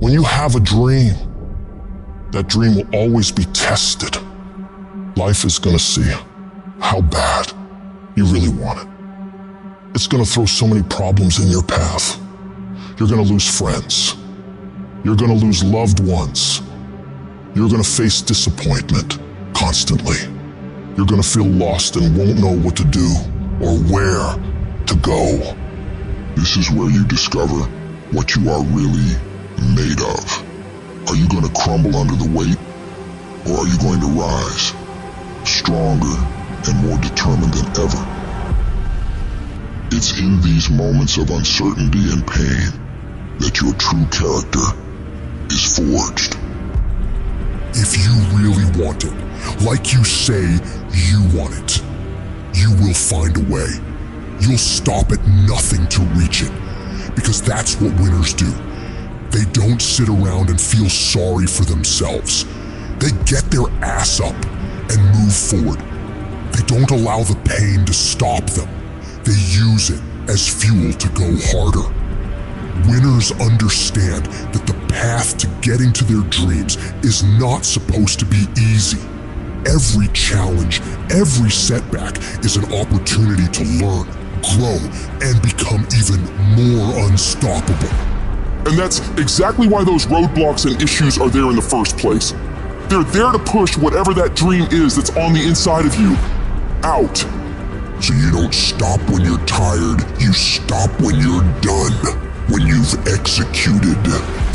When you have a dream, that dream will always be tested. Life is gonna see how bad you really want it. It's gonna throw so many problems in your path. You're gonna lose friends. You're gonna lose loved ones. You're gonna face disappointment constantly. You're gonna feel lost and won't know what to do or where to go. This is where you discover what you are really made of. Are you gonna crumble under the weight, or are you going to rise stronger and more determined than ever? It's in these moments of uncertainty and pain that your true character is forged. If you really want it, like you say you want it, you will find a way. You'll stop at nothing to reach it, because that's what winners do. They don't sit around and feel sorry for themselves. They get their ass up and move forward. They don't allow the pain to stop them. They use it as fuel to go harder. Winners understand that the path to getting to their dreams is not supposed to be easy. Every challenge, every setback is an opportunity to learn, grow, and become even more unstoppable. And that's exactly why those roadblocks and issues are there in the first place. They're there to push whatever that dream is that's on the inside of you out. So you don't stop when you're tired, you stop when you're done, when you've executed.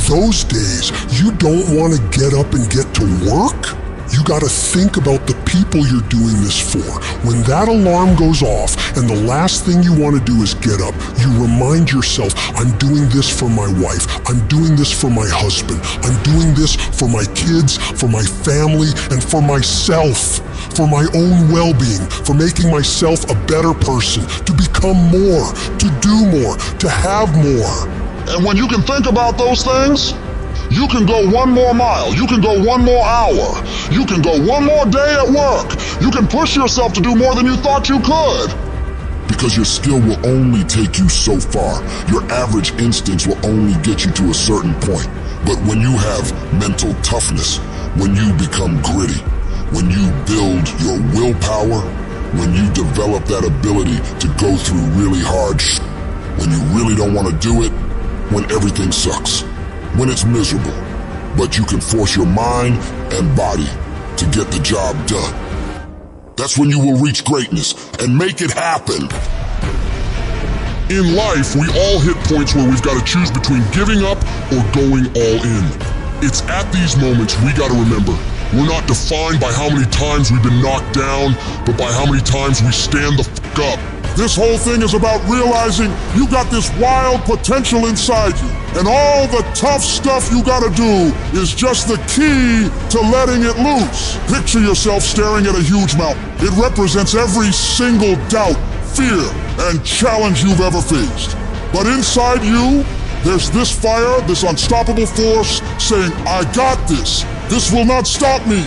Those days, you don't want to get up and get to work? You gotta think about the people you're doing this for. When that alarm goes off and the last thing you want to do is get up, you remind yourself, I'm doing this for my wife, I'm doing this for my husband, I'm doing this for my kids, for my family, and for myself, for my own well-being, for making myself a better person, to become more, to do more, to have more. And when you can think about those things, you can go one more mile, you can go one more hour, you can go one more day at work, you can push yourself to do more than you thought you could. Because your skill will only take you so far. Your average instincts will only get you to a certain point. But when you have mental toughness, when you become gritty, when you build your willpower, when you develop that ability to go through really hard shit, when you really don't want to do it, when everything sucks, when it's miserable, but you can force your mind and body to get the job done. That's when you will reach greatness and make it happen. In life, we all hit points where we've got to choose between giving up or going all in. It's at these moments we got to remember, we're not defined by how many times we've been knocked down, but by how many times we stand the fuck up. This whole thing is about realizing you got this wild potential inside you, and all the tough stuff you gotta do is just the key to letting it loose. Picture yourself staring at a huge mountain. It represents every single doubt, fear, and challenge you've ever faced. But inside you, there's this fire, this unstoppable force saying, I got this. This will not stop me.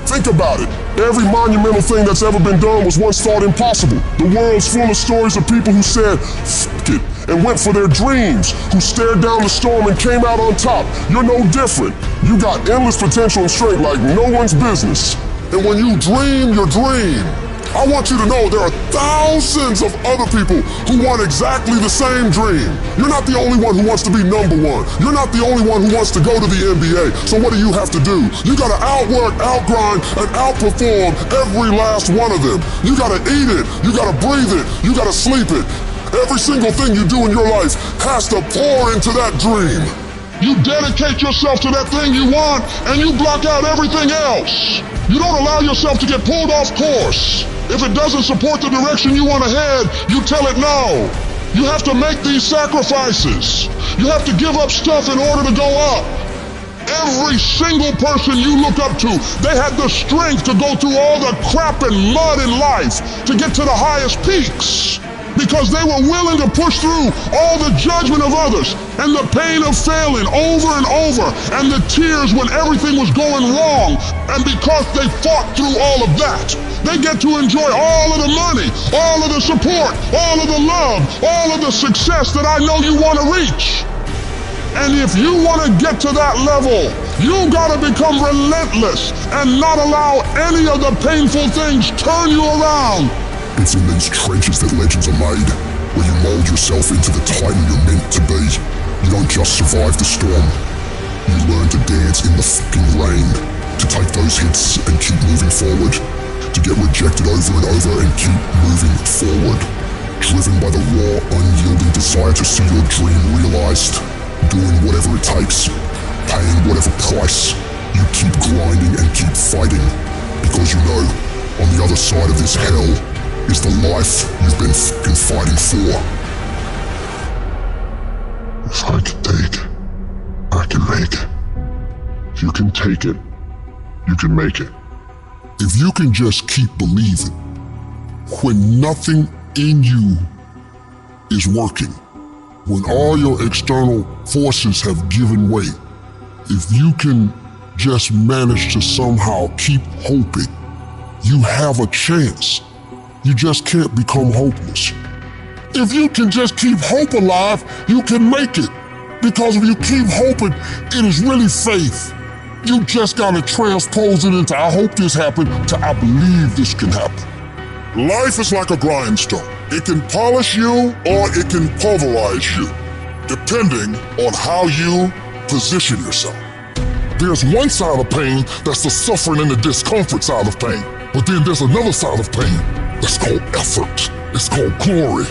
Think about it. Every monumental thing that's ever been done was once thought impossible. The world's full of stories of people who said, F it, and went for their dreams, who stared down the storm and came out on top. You're no different. You got endless potential and strength like no one's business. And when you dream your dream, I want you to know there are thousands of other people who want exactly the same dream. You're not the only one who wants to be number one. You're not the only one who wants to go to the NBA. So what do you have to do? You gotta outwork, outgrind, and outperform every last one of them. You gotta eat it. You gotta breathe it. You gotta sleep it. Every single thing you do in your life has to pour into that dream. You dedicate yourself to that thing you want, and you block out everything else. You don't allow yourself to get pulled off course. If it doesn't support the direction you want to head, you tell it no. You have to make these sacrifices. You have to give up stuff in order to go up. Every single person you look up to, they had the strength to go through all the crap and mud in life to get to the highest peaks. Because they were willing to push through all the judgment of others and the pain of failing over and over and the tears when everything was going wrong. And because they fought through all of that, they get to enjoy all of the money, all of the support, all of the love, all of the success that I know you want to reach. And if you want to get to that level, you got to become relentless and not allow any of the painful things turn you around. It's in these trenches that legends are made, where you mold yourself into the titan you're meant to be. You don't just survive the storm. You learn to dance in the fucking rain, to take those hits and keep moving forward, to get rejected over and over and keep moving forward. Driven by the raw, unyielding desire to see your dream realized, doing whatever it takes, paying whatever price. You keep grinding and keep fighting, because you know, on the other side of this hell is the life you've been fucking fighting for. If I can take it, I can make it. If you can take it, you can make it. If you can just keep believing, when nothing in you is working, when all your external forces have given way, if you can just manage to somehow keep hoping, you have a chance. You just can't become hopeless. If you can just keep hope alive, you can make it. Because if you keep hoping, it is really faith. You just gotta transpose it into I hope this happened to I believe this can happen. Life is like a grindstone. It can polish you or it can pulverize you, depending on how you position yourself. There's one side of pain that's the suffering and the discomfort side of pain. But then there's another side of pain that's called effort. It's called glory.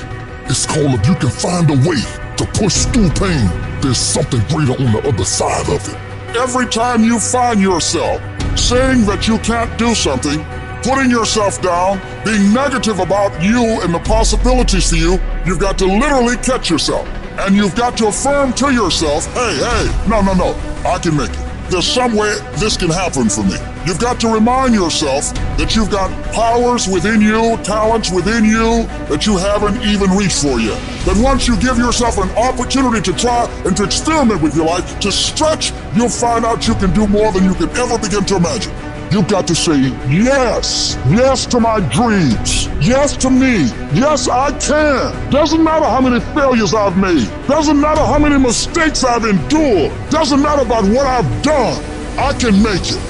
It's called if you can find a way to push through pain, there's something greater on the other side of it. Every time you find yourself saying that you can't do something, putting yourself down, being negative about you and the possibilities for you, you've got to literally catch yourself. And you've got to affirm to yourself, hey, no, I can make it. There's some way this can happen for me. You've got to remind yourself that you've got powers within you, talents within you that you haven't even reached for yet. That once you give yourself an opportunity to try and to experiment with your life, to stretch, you'll find out you can do more than you can ever begin to imagine. You've got to say yes to my dreams, yes to me, yes I can. Doesn't matter how many failures I've made, doesn't matter how many mistakes I've endured, doesn't matter about what I've done, I can make it.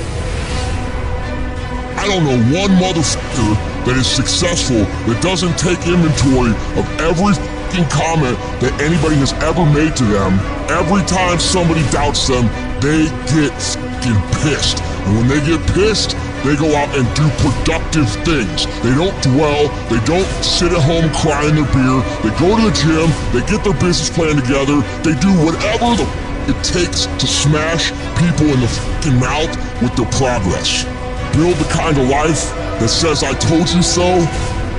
I don't know one motherfucker that is successful that doesn't take inventory of every fucking comment that anybody has ever made to them. Every time somebody doubts them, they get fucking pissed. And when they get pissed, they go out and do productive things. They don't dwell, they don't sit at home crying their beer, they go to the gym, they get their business plan together, they do whatever it takes to smash people in the fucking mouth with their progress. Build the kind of life that says I told you so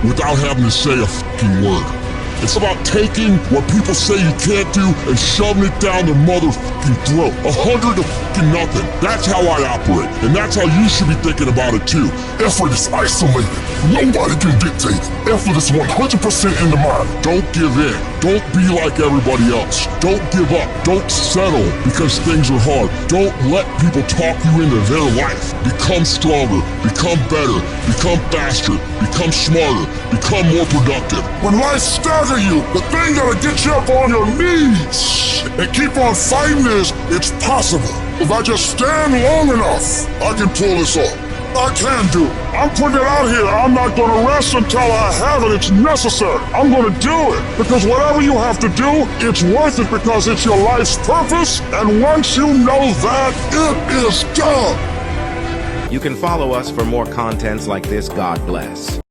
without having to say a fucking word. It's about taking what people say you can't do and shoving it down their motherfucking throat. 100 to fucking nothing. That's how I operate. And that's how you should be thinking about it too. Effort is isolated. Nobody can dictate. Effort is 100% in the mind. Don't give in. Don't be like everybody else. Don't give up. Don't settle because things are hard. Don't let people talk you into their life. Become stronger. Become better. Become faster. Become smarter. Become more productive. When life staggers you, the thing that'll get you up on your knees and keep on fighting is, it's possible. If I just stand long enough, I can pull this off. I can do it. I'm putting it out here. I'm not going to rest until I have it. It's necessary. I'm going to do it. Because whatever you have to do, it's worth it because it's your life's purpose. And once you know that, it is done. You can follow us for more contents like this. God bless.